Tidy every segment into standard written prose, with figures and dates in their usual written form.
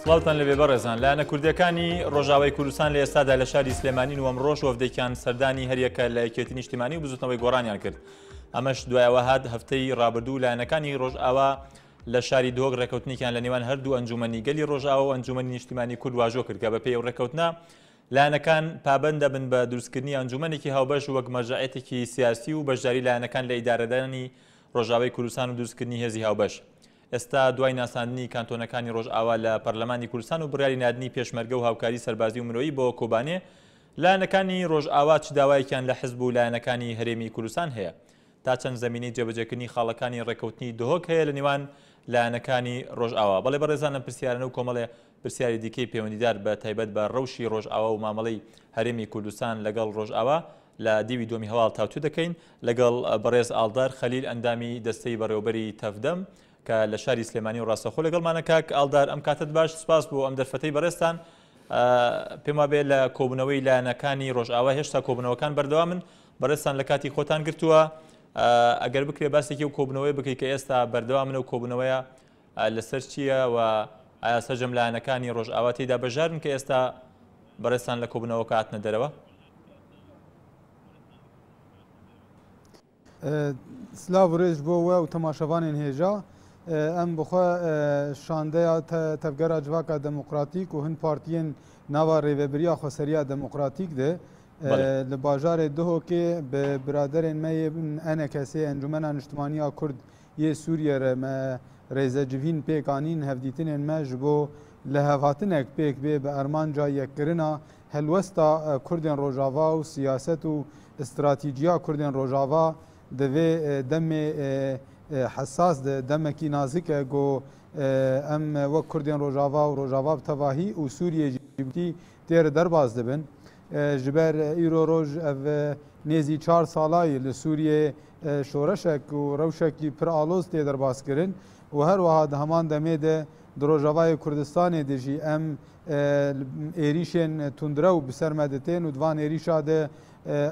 سڵاوتان لەبێ بەڕێزان لایەنە کوردیەکانی ڕۆژاوای کوردستان لە ئێستادا لە شاری سلێمانی و ئەمڕۆژ وەفدەیەکیان سەردانی هەریەکە لە یەکێتی نیشتیمانی و بزوتنەوەی گۆڕانیان کرد. ئەمەش دوایەوە هات هەفتەی ڕابردوو لایەنەکانی ڕۆژئاوا لە شاری دۆگ ڕێکەوتنێکیان لە نێوان هەردوو ئەنجومەنی گەلی ڕۆژئاوا و ئەنجومەنی نیشتیمانی کورد واژۆ کرد کە بەپێی ئەو ڕێکەوتنە لایەنەکان پابەند دەبن بە دروستکردنی ئەنجومەنێکی هاوبەش وەک مەرجەعەتێکی سیاسی و بەشداری لایەنەکان لە ئیدارەدانی ڕۆژاوای کوردستان و دروستکردنی هێزی هاوبەش. ئێستا دوای ناساندنی کانتۆنەکانی ڕۆژئاوا لە پەرلەمانی کوردستان و بڕیاری نادنی پێشمەرگە و هاوکاری سەربازی و مرۆیی بۆ کۆبانێ لایەنەکانی ڕۆژئاوا چ داوایەکیان لە حزب و لایەنەکانی هەرێمی کوردستان هەیە تا چەند زەمینەی جێبەجێکردنی خاڵەکانی ڕێکەوتنی دهۆک هەیە لە نێوان لایەنەکانی ڕۆژئاوا. بەڵێ بەڕێزانە پرسیارانە و کۆمەڵێ پرسیاری دیکەی پەیوەندیدار بە تایبەت بە ڕەوشی ڕۆژئاوا و مامەڵەی هەرێمی کوردستان لەگەڵ ڕۆژئاوا لە دیوی دۆمی هەواڵ تاوتو دەکەین لەگەڵ بەڕێز ئاڵدار خەلیل ئەندامی دەستەی بەڕێوەبەری تەفدەم کە لە شاری سلێمانی و ڕاستەخۆ لەگەڵمانە کاک ئاڵدار ئەم کاتت باش سپاس بۆ ئەم دەرفەتەی بەڕێستان. پێم وابێ لە کۆبوونەوەی لایەنەکانی ڕۆژئاوا هێشتا کۆبوونەوەکان بەردەوامن بەڕێستان لە کاتی خۆتان گرتووە ئەگەر بکرێ باسێکی و کۆبوونەوەی بکەیت کە ئێستا بەردەوامنە و کۆبوونەوەیە لەسەر چییە و ئایا سەرجەم لایەنەکانی ڕۆژئاوا تێدا بەژارن کە ئێستا بەڕێستان لە کۆبوونەوەکە هاتنە دەرەوە؟ سلااو ڕێژ بۆ وە و تەماشەوانên هێژا ئەم بخوا شاندەیە تەفگەرا civaka demokratîk û hin partiyên nava rêveberiya xweseriya demokratîk de li bajarê Duhokê bi biraderên me NKSê Encumena Niştimaniya Kurd yê Sûriye re me rêzecivîn pêk anîn hevdîtinên me ji bo li hevhatinek pêk bê bi ermanca yekkirina helwesta Kurdên Rojava û siyaset û stratîjiya Kurdên Rojava di vê demê حساس دمکی نازکه گو ام وک کردین روجاوا و روجاوا بتواهی و سوریه جیبتی تیر درباز دبن جبر ایرو روج او نیزی 4 سالای لسوریه شورشک و روشکی پر آلوز تی درباز کرن و هر واحد همان دمه ده روجاوای کردستان دیجی ام ایریشن تندرو بسر مدتین و دوان ایریشا ده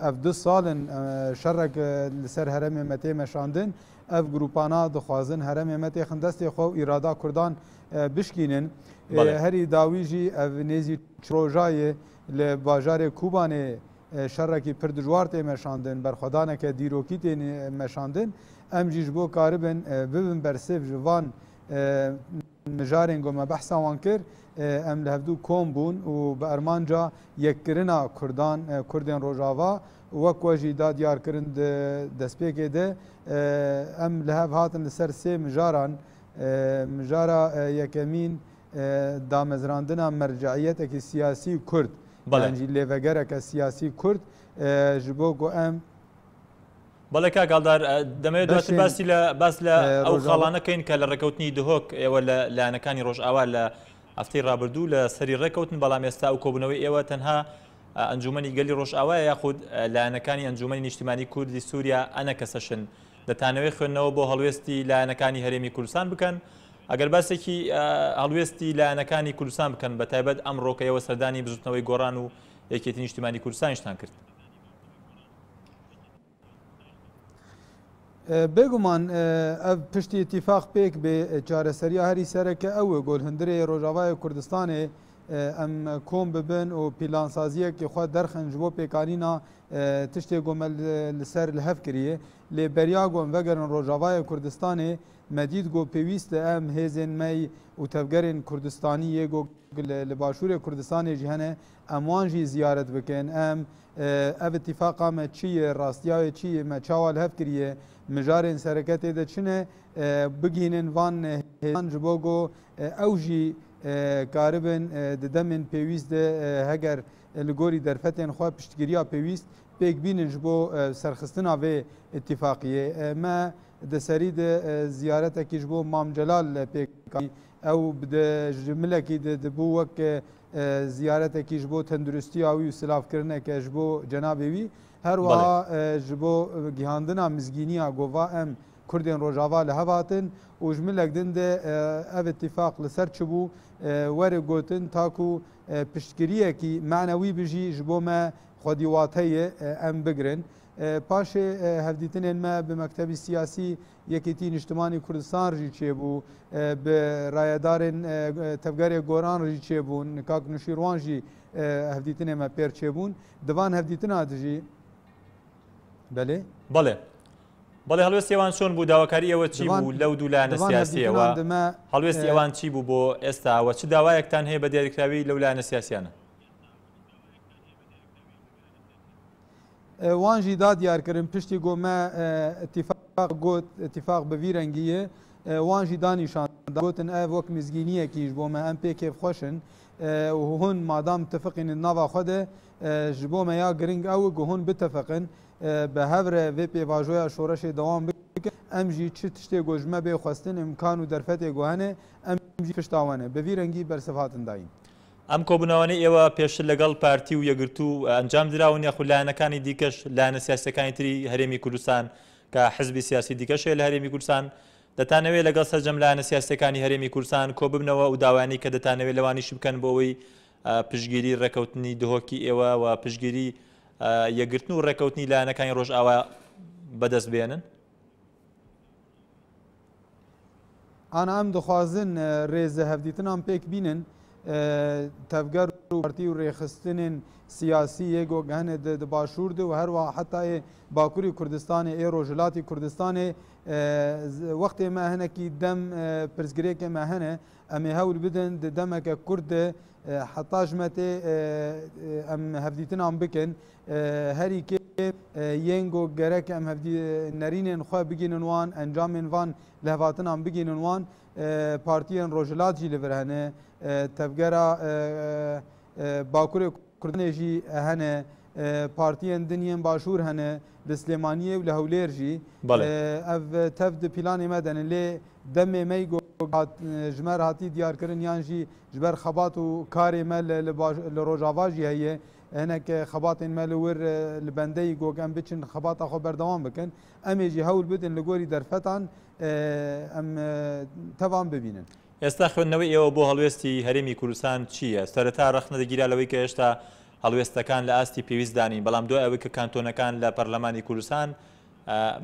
اف 2 سالن شرک لسر حرم مته مشاندن ev grupana dixwazin heremê me tê xindestê xwe û îrada Kurdan bişkînin. Herî dawî jî ev nêzî rojayê li bajarê Kubanê şerrekî pir dijwar tê meşandin, berxwedaneke dîrokî tê meşandin. Em jî ji bo karibin bibin bersêv ji van mijarên ku me behsa wan kir em li hevdû kom bûn û bi ermanca yekkirina Kurdan Kurdên Rojava wek we jî da diyarkirin di destpêkê de em li hev hatin li ser sê mijaran mijara yekemîn damezrandina merceiyeteke siyasî Kurd yan jî lêvegereke siyasî Kurd ji bo ku em بەڵێ کاک ئاڵدار دەمەوێت دواتر باس لە ئەو خاڵانەکەین کە لە ڕێکەوتنی دهۆک ئێوە لە لایەنەکانی ڕۆژئاوا لە هەفتەی ڕابردوو لە سەری ڕێکەوتن بەڵام ئێستا و کۆبوونەوەی ئێوە تەنها ئەنجومەنی گەلی ڕۆژئاوا یاخود لایەنەکانی ئەنجومەنی نیشتیمانی کوردی سووریا ئەنە کەسەشن دەتانەوەی خوێندنەوە بۆ هەڵوێستی لایەنەکانی هەرێمی کوردستان بکەن ئەگەر باسێکی هەڵوێستی لایەنەکانی کوردستان بکەن بە تایبەت ئەم ڕۆکەیەوە سەردانی بزوتنەوەی گۆڕان و یەکێتی نیشتیمانی کوردستانیشتان کرد. بێگومان ev piştî îtîfaq pêk bê çareseriya herî sereke ew e golhindirê Rojavayê Kurdistanê em kom bibin û pîlansaziyekê xwe derxin ji bo pêkanîna tiştê ku me li ser li hev kiriye lê beriya ku em vegerin Rojavayê Kurdistanê me dît ku pêwîst e em hêzên me û tevgerên Kurdistanî yê ku li başûrê Kurdistanê jî hene em wan jî ziyaret bikin em ev îtîfaqa me çi ye rastiyayê çi ye me çawa li hev kiriye mijarên sereketê de çine bigînin van hêzan ji bo ku ew jî karibin di demên pêwîst de heger li gorî derfetên xwe piştgiriya pêwîst pêk bînin ji bo serxistina vê îtîfaqiyê. Me di serî de ziyaretekî ji bo Mam Celal pêk ew ji milekî dibû wek ziyaretekî ji bo tenduristiya wî û silavkirineke ji bo cenabê wî her wiha ji bo gihandina mizgîniya gova em Kurdên Rojava li hev hatin û ji milek din de ev îtîfaq li ser çibû werê gotin taku piştgiriyekî menewî bijî ji bo me xwedîwateyê em bigirin پاشێ هەفدیتنێن me bi mektebî siyasî Yekîtî Niştimanî Kurdistan jî çêbû bi rayedarên tevgerê goran jî çêbûn Kak Nuşîrwan jî hevdîtinê me pêr çêbûn divan hevdîtina dijî belê بەڵێ بەڵێ هەڵوێستی ئەوان چۆن بوو داواکاری ئەوە چی بوو لەو دوو لایەنە سیاسیەوە هەڵوێستی ئەوان چی بوو بۆ ئێستا وە چ داوایەکتان هەیە بە دیاریکراوی لەو لایەنە سیاسیانە وان jî da diyarkirin piştî got me got itîfaq bi vî rengî ye wan jî danîşan gotin ev wek mizgîniyekî ji bo me em pê kêfxweşin hûn madam tifiqînin nava xwe de ji bo me ya giring ew ku hûn bitefiqin bi hevre vê pêvajoya şoreşê dewam bikin em jî çi tiştê got ji me bê xwestin imkan û derfetê got hene em jî pişta wan e bi vî rengî bersiv hatin dayîn ئەم کۆبوونەوەی ئێوە پێشتر لەگەڵ پارتی و یەگرتو ئەنجام دراون یاخو لایەنەکانی دیکەش لایەنە سیاسەکانی تری هەرێمی کوردستان کە حزبی سیاسی دیکەشێ لە هەرێمی کوردستان دەتانەوێت لەگەڵ سەرجەم لایەنە سیاسەکانی هەرێمی کوردستان کۆ ببنەوە و داوانی کە دەتانەوێت لەوانیش بکەن بۆ ئەوەی پشگیری ڕێکەوتنی دهۆکی ئێوە و پشگیری یەگرتن و ڕێکەوتنی لایەنەکانی ڕۆژئاوا بەدەست بێنن ئانا ئەم دخوازن ڕێزە هەفدیتنان پێک بینن tevger û partî û rêxistinên siyasî yê got hene di başûr de û herwa hetayê Bakurî Kurdistanê ê Rojhilatî Kurdistanê wextê me hinekî dem pirsgirêkê me hene em ê hewl bidin di demeke Kurd de heta ji me tê em hevdîtinan bikin herî kê yên got gerek em nerînên xwe bigînin wan encamên van lehvatinan bigînin wan partiyên Rojhilat jî li vir hene tevgera Bakurê Kurdistanê jî hene partiyên diniyên başûr hene li Slêmaniyê û li Hewlêr jî ev tev di pîlanê me denin lê demê me ji me hatî diyarkirin yan jî ji ber xebat û karê me li Rojava jî heye hinek xebatên me li wir li bendeyî got em biçin xebata xwe berdewam bikin em ê jî hewl bidin li gorî derfetan em tevan bibînin ئێستا خوێندنەوەی ئێوە بۆ هەڵوێستی هەرێمی کوردستان چییە؟ سەرەتا ڕەخنەدەگیرا لەوەی کە هێشتا هەڵوێستەکان لە ئاستی پێویست دانین بەڵام دوای ئەوەی کە کانتۆنەکان لە پەرلەمانی کوردستان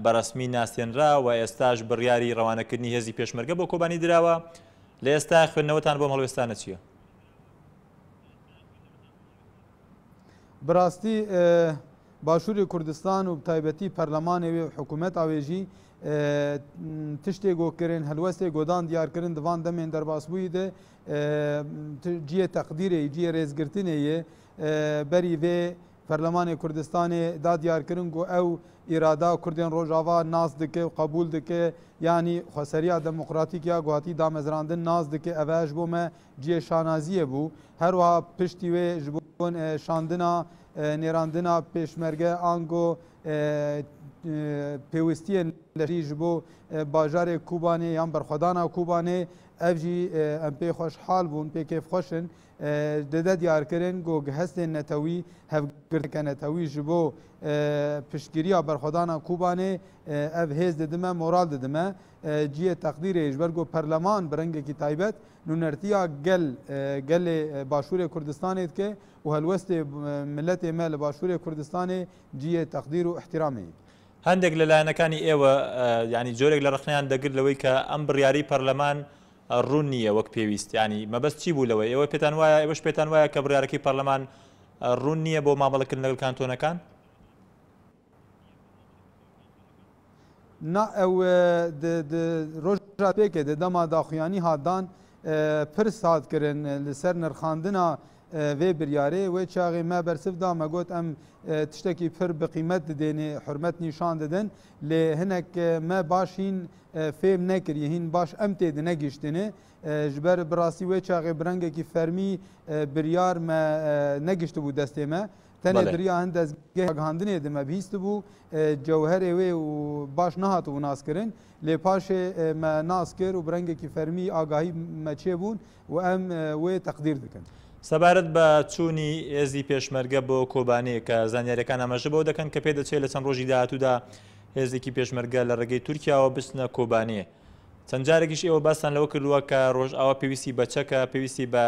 بەڕسمی ناسێنرا و ئێستاش بڕیاری ڕەوانەکردنی هێزی پێشمەرگە بۆ کۆبانی دراوە لە ئێستا خوێندنەوەتان بۆم هەڵوێستانە چییە؟ بڕاستی باشووری کوردستان و تایبەتی پەرلەمانێ وێ حکوومەتا وێژی tiştê gotkirin helwestê godan diyarkirin divan demên derbasbûyî de ciyê teqdîrê ciyê rêzgirtinê ye berî vê Perlemanê Kurdistanê da diyarkirin got ew îrada Kurdên Rojava nas dike qebûl dike yanî xweseriya demokratîk ya guhatî damezrandin nas dike ev ji bo me ciyê şanaziyê bû her wiha piştî wê ji bo şandina nêrandina pêşmerge ango pêwîstiyên leşî ji bo bajarê Kubanê yan berxwedana Kubanê ev jî em pê xweşhal bûn pê kêfxweşin dide diyarkirin got hestên netewî hevgirteke netewî ji bo piştgiriya berxwedana Kubanê ev hêz didime moral didime ciyê teqdîrê ji ber got perleman bi rengekî taybet nûnertiya gelê Başûrê Kurdistanê dike û helwestê milletê me li Başûrê Kurdistanê ciyê teqdîr û ihtiramê هەندێک لە لایەنەکانی ئێوە ینی جۆرێک لە ڕخنیان دەگرت لەوەی کە ئەم بڕیاری پەرلەمان ڕوون نییە وەک پێویست ینی مەبەست چی بوو لەوەی ئێوە پێتان وایە ئێوەش پێتان وایە کە بڕیارەکەی پەرلەمان ڕوون نییە بۆ مامەڵەکردن لەگەڵ کانتۆنەکان نا ew roja pêkê de dema daxuyanî hatdan pirs hat kirin li ser nirxandina vê biryarê wê çaxê me bersiv da me got em tiştekî pir bi qîmet didênê hurmet nîşan didin lê hinek me baş hîn fêm nekiriye hîn baş em tê di negiştînê ji ber bi rastî wê çaxê bi rengekî fermî biryar me negiştibû destê me tenê diriya hin dezgeh gihandinê di me bihîst bû cewherê wê û baş nehatibû naskirin lê paşê me nas kir û bi rengekî fermî agahî me çêbûn û em wê teqdîr dikin سەبارەت بە چوونی هێزی پێشمەرگە بۆ کۆبانەیە کە زانیاریەکان ئاماژە بۆ دەکەن کە پێ دەچێت لە چەند ڕۆژی داهاتوودا هێزێکی پێشمەرگە لە ڕێگەی تورکیاوە بچنە کۆبانێ چەند جارێکیش ئێوە باستان لەوە کردووە کە ڕۆژئاوا پێویستی بە چەکە پێویستی بە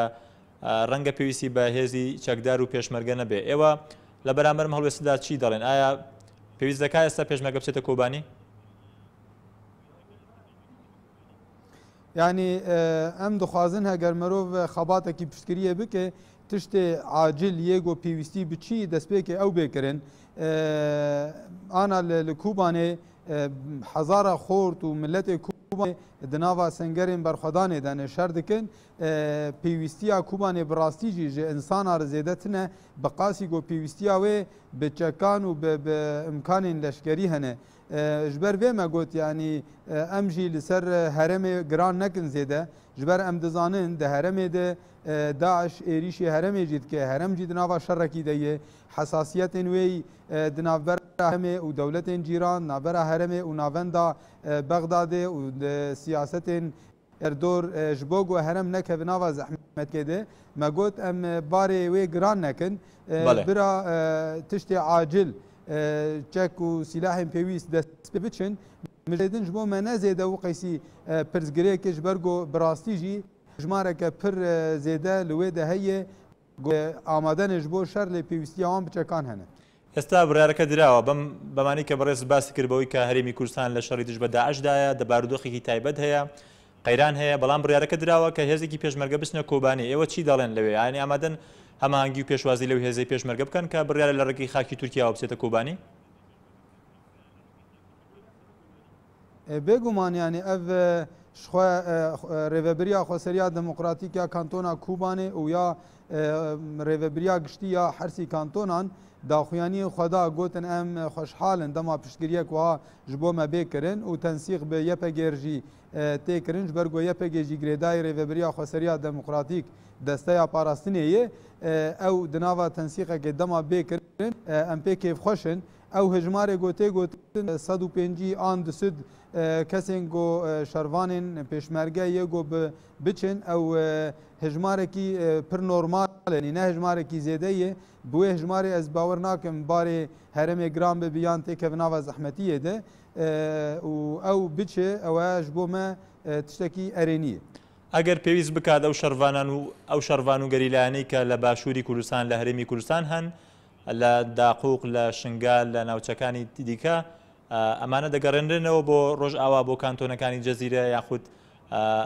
ڕەنگە پێویستی بە هێزی چەکدار و پێشمەرگە نەبێ ئێوە لە بەرامبەرم هەڵوێستدا چی دەڵێن ئایا پێویست دەکات ئێستا پێشمەرگە بچێتە کۆبانی؟ یعنی ئەم دخوازن هەگەر مرۆڤ خەباتێکی پشتگیریە بکە تشتێ عاجل یەک و پێویستی بچی دەستپێکی ئەو بێکردن ئانا لە کوبانێ حەزارە خۆرد و ملەتێ کوبانێ دناوا سنگەرên berxwedanê de ne şer dikin pêwîstiya Kubanê bi rastî jî ji insana re zêde tune bi qasî got pêwîstiya wê bi çekan û bi imkanên leşkerî hene ji ber vê me got yanî em jî li ser herêmê giran nekin zêde ji ber em dizanin di herêmê de Daeş êrişê herêmê jî dike herêm jî di nava şerrekî de ye hesasiyetên wê di navbera herêmê û dewletên cîran navbera herêmê û navenda Bexdadê û siyasetên erdor ji bo got herem nekeve nava zehmetê de me got em barê wê giran nekin bira tiştê acil çek û silahên pêwîst dest pê biçin mirêdin ji bo me ne zêde û qeysî pirsgirêkê ji ber got bi rastî jî jmareke pir zêde li wê de heye amadenê ji bo şer lê pêwîstiya wan bi çekan hene. ئێستا بڕیارەکە دراوە بەمانی کە بەڕێز باسی کردبەوەی کە هەرێمی کوردستان لە شەڕی دژ بە داعشدایە دە بارودۆخێکی تایبەت هەیە قەیران هەیە بەڵام بڕیارەکە دراوە کە هێزێکی پێشمەرگە بچنە کۆبانی ئێوە چی دەڵێن لەوێ یانی ئامادەن هەماهەنگی و پێشوازی لەو هێزەی پێشمەرگە بکەن کە بڕیارە لە ڕێگەی خاکی تورکیاوە بچێتە کۆبانی؟ بێگومان ینی ئەv rêveberiya xweseriya demokratîk ya kantona Kubanê û ya rêveberiya giştî ya hersî kantonan daxuyaniyê xweda gotin em xweşhalin dema piştgiriyek wiha ji bo me bêkirin û tensîq bi YPG jî têkirin ji ber got YPG jî girêdayê rêveberiya xweseriya demokratîk desteya parastinê ye ew di nava tensîqekê dema bêkirin em pê kêfxweşin ew hejmarê got tê gotin 105 an di sud kesên got şervanên pêşmerge yê got biçin ew hejmarekî pir normal ne hejmarekî zêde ye bi wê hejmarê ez bawer nakim barê herêmê giran bi biyan têkeve nava zehmetiyê de û ew biçe ew ji bo me tiştekî erênî ye. ئەگەر پێویست بکات ئەو شەڕڤان و گەریلایانەی کە لە باشووری کوردستان لە هەرێمی کوردستان هەن لە داقوق لە شنگال لە ناوچەکانی دیکە ئەمانە دەگەڕێنرێنەوە بۆ ڕۆژئاوا بۆ کانتۆنەکانی جەزیرە یاخود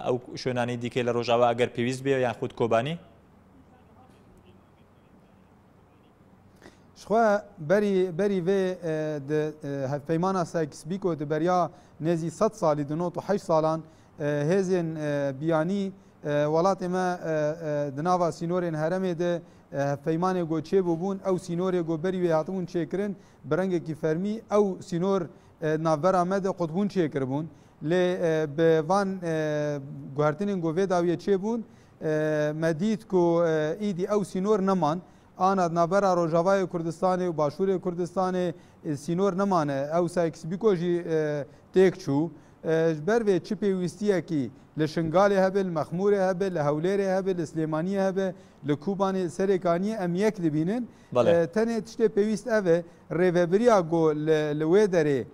ئەو شوێنانی دیکەی لە ڕۆژاوا ئەگەر پێویست بێ یاخود کۆبانی؟ شخوا بەری vê hevpeymana Sykes-Picot di beriya nêzî 100 salî di 98 salan hêzên biyanî welatê me di nava sînorên herêmê de hevpeymanê got çêbûbûn ew sînorê got berî wê hatibûn çêkirin bi rengekî fermî ew sînor navbera me de qutbûn çêkiribûn lê bi van guhertinên got vê dawiye çêbûn me dît ku îdî ew sînor neman ana navbera Rojavayê Kurdistanê û Başûrê Kurdistanê sînor nemane ew Sykes-Picot jî têk çû ji ber vê çi pêwîstiyekî li Şingalê hebe li Mexmûrê hebe li Hewlêrê hebe li Slêmaniyê hebe li Kubanê serêkaniyê em yek dibînin tenê tiştê pêwîst ev e rêveberiya got li wê derê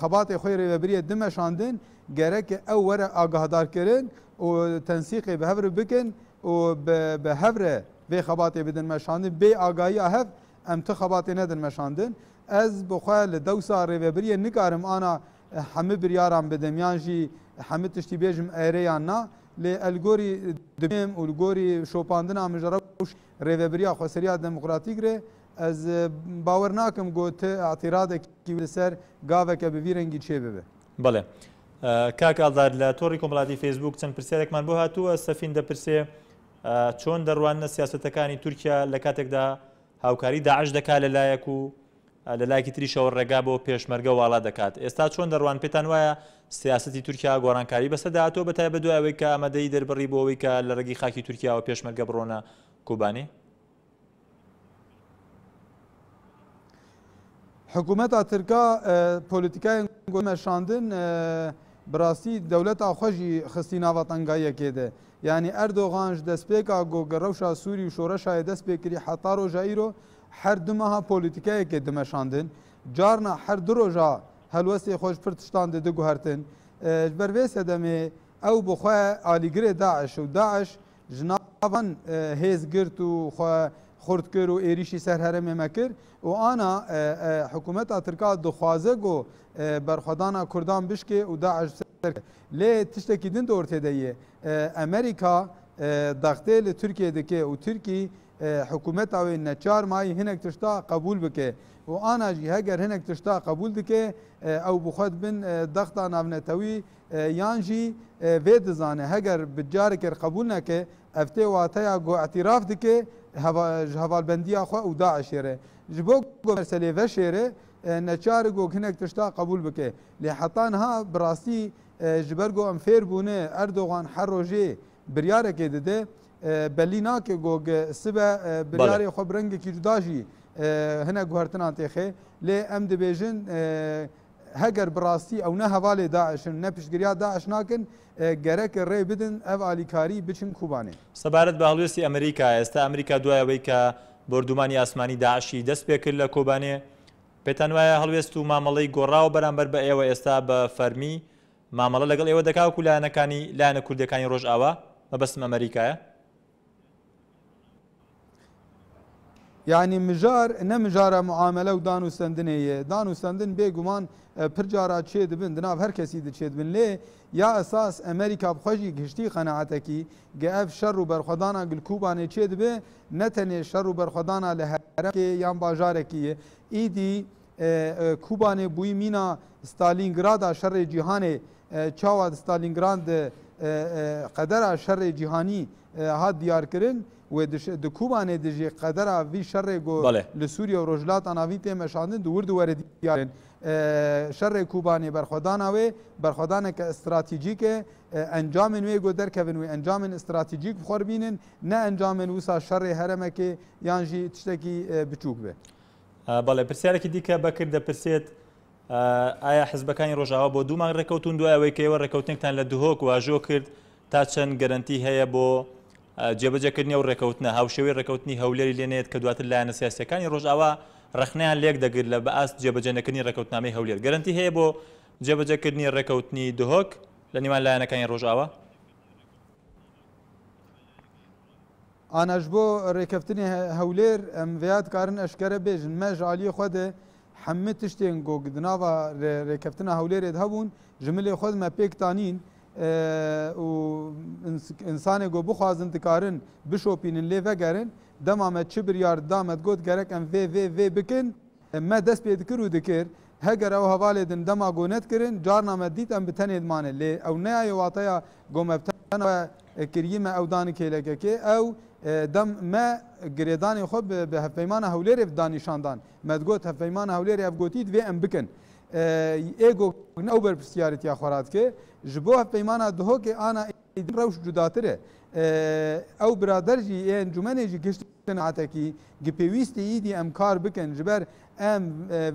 xebatê xwe rêveberiyê dimeşandin gerek ew were agahdar-kirin û tensîqê bi hev bikin û bi hev re vê xebatê bidin meşandin bê agahiya hev em ti xebatê nedin meşandin ez bi xwe li dewsa rêveberiyê nikarim ana hemû biryaran bidim yan jî hemû tiştî bêjim êrêyan na lê elgorî dibêm û li gorî şopandina min ji rewş rêveberiya xweseriya demokratîk re ez bawer nakim got ti etîradekî li ser gaveke bi vî rengî çê bibe. بەڵێ کاک ئەڵدار لە تۆڕی کۆمەڵاتی فێسبوک چەند پرسیارێکمان بۆ هاتووە سەفین دەپرسێ چۆن دەڕوانە سیاسەتەکانی تورکیا لە کاتێکدا هاوکاری داعش دەکات لەلایەک و لەلایەکی تریشەوە ڕێگا بۆ پێشمەرگە واڵا دەکات ئێستا چۆن دەڕوان پێتان وایە سیاسەتی تورکیا گۆڕانکاری بەسەرداهاتوە بەتایبەت دوای ئەوەی کە ئامادەی دەربڕی بۆ ئەوەی کە لە ڕێگەی خاکی تورکیاوە پێشمەرگە بڕۆنە کۆبانی؟ حکوومەتا ترکا پۆلیتیکایên meşandin bi rastî dewleta xwe jî xistî nava tengayekê de yanî Erdogan ji destpêka rewşa Sûrî û şoreşayê dest pê kirî heta roja îro her du meha polîtîkayekê dimeşandin carna her du roja helwestê xwe ji pir tiştan de diguhertin ji ber vê sedemê ew bi xwe alîgirê Daeş û Daeş ji navan hêz girt û خورد کر و عێریشی سەر هەرێمێ مەکرد و ئانا حکوومەتا ترکا دخوازە گۆ بەرخوادانا کوردان بشکێ و داعش لێ تشتێکی din دۆر تێدەیە ئەمریکا دەختێ لە تورکیە دکێ و تورکی حکوومەتا wê neçar mayî hinek tişta qebûl bike û ana jî heger hinek tişta qebûl dike ew bi xwe dibin dexta navnetewî yan jî vê dizane heger bi carekê qebûl neke ev tê wateya got etiraf dike ji hevalbendiya xwe û Daişê re ji bo meselê veşê re neçar got hinek tişta qebûl bike lê heta niha bi rastî ji ber got em fêr bûne Erdogan her rojê biryarekê dide belî nake got sibe biryarê xwe bi rengekî cuda jî hinek guhertinan têxê lê em dibêjin heger bi rastî ew ne hevalê Daişin ne piştgiriya Daиш nakin gerek rê bidin ev alîkarî biçin Kubanê. سەبارەت بە هەڵوێستی ئەمریکا ئێستا ئەمریکا دوایەوەی کە بردومانی ئاسمانی داعشی دەست پێ کرد لە کۆبانێ پێتان وایە هەڵوێست و مامەڵەی گۆڕاوە بەرامبەر بە ئێوە ئێستا بە فەرمی مامەڵە لەگەڵ ئێوە دەکاوکو لایەنە کوردەکانی ڕۆژئاوا مەبەستم ئەمریکایە Yani mijar ne mijara muamele û danûstendinê danûstendin bêguman pir cara çê dibin di nav her kesî de çê dibin lê ya esas Amerîka bi xwe jî gihiştî qenaetekî ge ev şer û berxwedana Gulkubanê çê dibe ne tenê şer û berxwedana li heremekê yan bajarekî ye îdî Kubanê bûyî mîna Stalingrada şerê cîhanê çawa di Stalingrad de qedera şerê cîhanî hat diyarkirin و د کوبانê dijî qedera vî şerê got li Sûriye û rojhilatan avî tê meşandin di wir di were diyarin şerê Kubanê berxwedana wê berxwedaneke stratîjîk e encamên wê got derkevin wê encamên stratîjîk bixwe bînin ne encamên wisa şerê heremekê yan jî tiştekî biçûk be. بەڵێ پرسیارێکی دیکە بەکرد دەپرسێت ئایا حزبەکانی ڕۆژاوا بۆ دوومان ڕێکەوتون دوای ئەوەی کە ئێوە ڕێکەوتنێکتان لە دهۆک واژۆ کرد تا چەند گەرنتی هەیە بۆ جێبەجێکردنی و ڕێکەوتنە هاوشێوەی ڕێکەوتنی هەولێری لێنێت کە دواتر لایەنە سیاسیەکانی ڕۆژئاوا ڕخنەیان لێک دەگرت لە بەئاست جێبەجێنەکردنی ڕێکەوتنامەی هەولێر گەرنتی هەیە بۆ جێبەجێکردنی ڕێکەوتنی دهۆک لە نێوان لایەنەکانی ڕۆژئاوا ئانا ji bo rêkeftinê hewlêr em vêya dikarin eşkere bêjin me ji aliyê xwe de hemû tiştên got di nava rêkeftina hewlêrê de hebûn ji milê xwe de me pêk tanîn û insanê got bixwazin dikarin bişopînin lê vegerin dema me çi biryar da me got gerek em vê bikin me dest pê dikir û dikir heger ew hevalê din dema got netkirin carna me dît em bi tenê dimane lê ew neyaye wateya got me bi tenê kiriyî me ew danî kêlekekê ew dem me girêdanê xwe bi hevpeymana hewlêrê danîşandan me got hevpeymana hewlêrê ev gotî divê em bikin êgo ew berpirsiyarîtiya xwe radike ji bo hevpeymana dihokê ana rewş cudatir e ew birader jî ê encûmenê jî gihiştin atekî gipêwîstî îdî em kar bikin ji ber em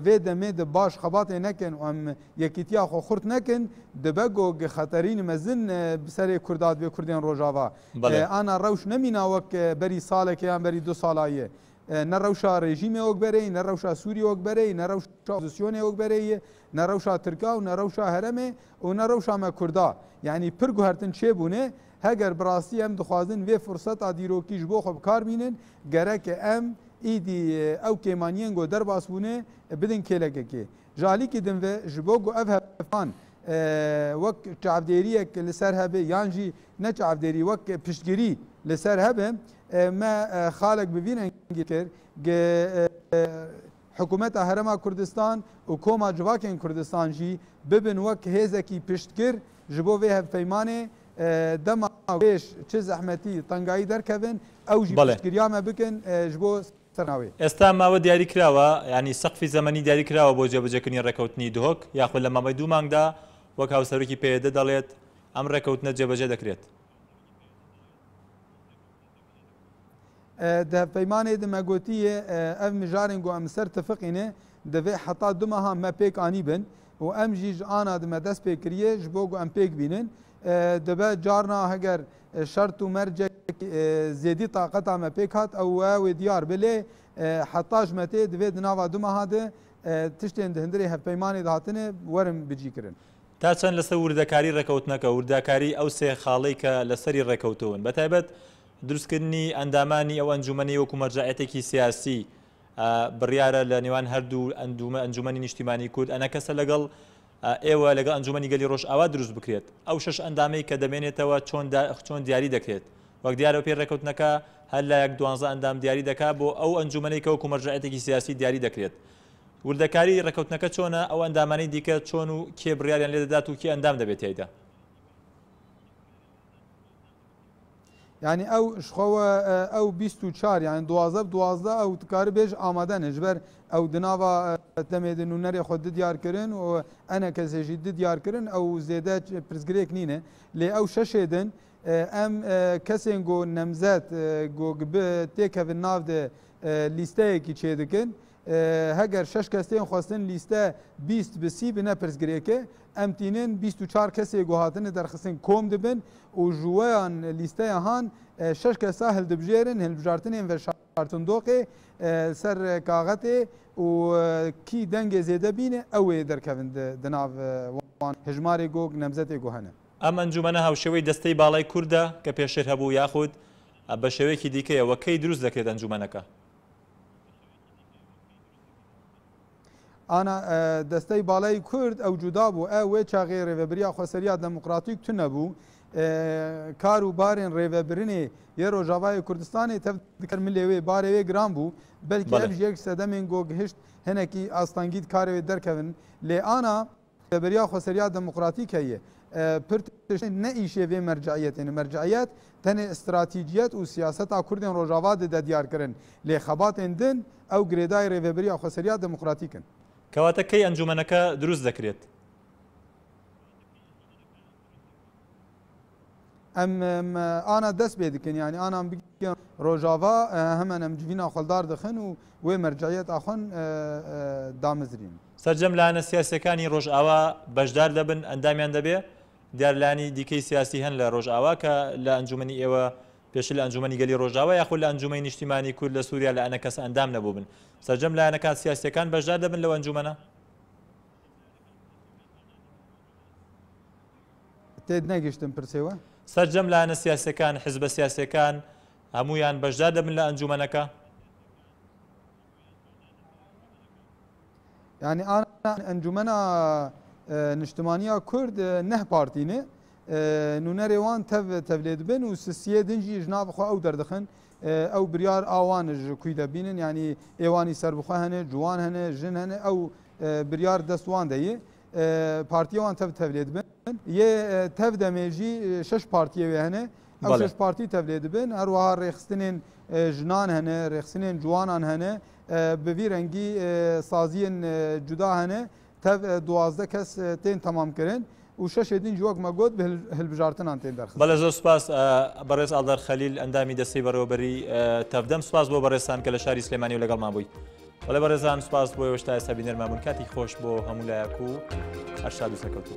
vê demê de baş xebatê nekin û em yekîtiya xwe xurt nekin dibe got xeterîn mezin bi serê Kurda divê Kurdên Rojava ana rewş nemîna wek berî salekê yan berî du salayê ne rewşa rejîmê wek berê ne rewşa Sûriye wek berê ne rewşa opozisyonê wek berê ye ne rewşa Tirka û ne rewşa heremê û ne rewşa me Kurda yanî pir guhertin çêbûne heger bi rastî em dixwazin vê furseta dîrokî ji bo xwe bikar bînin gereke em îdî ew kêmaniyên got derbas bûne bidin kêlekekê ji alîkê din ve ji bo got ev hevpan wek çavdêriyek li ser hebe yan jî ne çavdêrî wek piştgirî li ser hebe me xalek bi vî rengî kir hikûmeta Herêma Kurdistan û koma civakên Kurdistan jî bibin wek hêzekî piştgir ji bo vê hevpeymanê dema wêş çi zehmetî tengayî derkevin ew jî piştgiriya me bikin ji bo سەرناوێ ئێستا ماوە دیاری کراوە ینی سەقفی زەمەنی دیاری کراوە بۆ جێبەجێکردنی ڕێکەوتنی دهۆک یاخود لە ماوەی دوو مانگدا وەک هاوسەرۆکی پێدە دەڵێت ئەم ڕێکەوتنە جێبەجێ دەکرێت دهپەیمانê de me gotiye ev mijarên got em ser tifiqîne divê heta du meha me pêk anîbin û em jî ji ana de me dest pê kiriye ji bo got em pêk bînin dibe carna heger şert û mercek zêdî taqeta me pêk hat ew wê diyar bilê heta ji me tê divê di nava du meha de tiştên di hindirê hevpeymanê de hatine werin bicîkirin. تا چەند لەسەر وردەکاری ڕێکەوتنەکە ورداکاری ئەو سێ خاڵەی کە لەسەری ڕێکەوتون بەتایبەت دروستکردنی ئەندامانی ئەو ئەنجومەنی وەکو مەرجەعەتێکی سیاسی بڕیارە لە نێوان هەردوو ئەنجومەنی نیشتیمانی کورد ئەنە کەسە لەگەڵ ئێوە لەگەڵ ئەنجومەنی گەلی ڕۆژئاوا دروست بکرێت ئەو شش ئەندامەی کە دەمێنێتەوە چۆن دیاری دەکرێت وەک دیارە پێ ڕێکەوتنەکە هەر لە 12 ئەندام دیاری دەکات بۆ ئەو ئەنجومەنەی کە وەکو مەرجەعەتێکی سیاسی دیاری دەکرێت وردەکاری ڕێکەوتنەکە چۆنە ئەو ئەندامانی دیکە چۆن و کێ بڕیاریان لێ دەدات و کێ ئەندام دەبێت تێیدا يعني او شخوه او 24 يعني 12 او تكار بيج آمادن اجبر او دناوا تمدن نري خود ديار كرن و انا كسجي ديار كرن او زيادة برزقريك نينه لي او ششدن ام كسين جو نمزات جو تيكا في الناف ده ليسته كي تشيدكن هەگەر 6 کەسێن خواستن لیستە 20 بسی بنە پرسگرێکە ئەم تینن 24 کەسێک گوهاتنە دەرخستن کۆم دەبن و ژوەیان لیستەیە هاان 6 کەسا هەلدەبژێرن هەلبژارتنێن بە شارتندۆقێ سەر کاغەتێ و کی دەنگێ زێدە بینێ ئەوێ دەرکەون دناو هژمارێ گۆک نەمزەتێ گوهەنە ئەم ئەنجومەنە هاوشێوەی دەستەی باڵای کووردە کە پێشتر هەبوو یاخود بە شێوەیەکی دیکەیەوە کەی دروست دەکرێت ئەنجومەنەکە أنا دستي بالاي كرد أو جدابو أو چاغي ريفبريا خسريا ديمقراطيك تنبو كارو بارين ريفبريني يرو جافاي كردستاني تذكر ملي باري جرام بو بلكي أبجيك سدمين جوج هشت هناكي أستانجيد كارو دركفن لي أنا ريفبريا خسريا ديمقراطيك هي برتش نئيشة في مرجعيات يعني مرجعيات تاني استراتيجيات وسياسات كردين روجافات ديار كرن لي خبات اندن أو جريداي ريفبريا خسريا ديمقراطيكن کەواتە کەی ئەنجومەنەکە دروست دەکرێت ئانا دەست پێ دکن یانی ئانام بگەم ڕۆژاوا هەمان ئەم جوینا خەڵدار دەخن و وێ مەرجایەت ئاخۆن دامەزرین سەرجەم لایەنە سیاسەکانی ڕۆژئاوا بەشدار دەبن ئەندامیان دەبێ دیارلانی دیکەی سیاسی هەن لە ڕۆژئاوا کە لە ئەنجومەنی ئێوە پێش لە ئەنجومەنی گەلی ڕۆژاوا یاخود لە ئەنجومەی نیشتیمانی کورد لە سووریا لە ئەنە کەس ئەندام نەبوو بن سەرجەم لایەنەکان سیاسیەکان بەشدار دەبن لەو ئەنجومەنە تێت نەگەشتم پرسێوە سەرجەم لایەنە سیاسیەکان حزبە سیاسیەکان هەمویان بەشدار دەبن لە ئەنجومەنەکە يعني أنا أنجمنا نجتمانية كرد نه بارتينه نونريوان تولد بن وسسية دنجي جناب خو أو دردخن أو بريار آوان كويدا بينن يعني إيواني سربخوا هنا جوان هنا جن هنا أو بريار دستوان ده بارتيوان تولد بن يه تبدأ ميجي 6 بارتيه هنا أو 6 بارتي تولد بن هروها رخصتين جنان هنا رخصتين جوانان هنا بویرنگی سازین جدا هنه تب 12 کس تین تمام کردن و 6 دین جوک مگود به هلبجارتن آن تین درخست. بله زود سپاس بررس آلدار خلیل اندامی دستی بروبری تفدم سپاس بو بررسان کل شهر سلیمانی و لگال ما بوی. بله بررسان سپاس بو وشتای سبینر مامون کاتی خوش بو همولایکو ارشاد و سکوتو.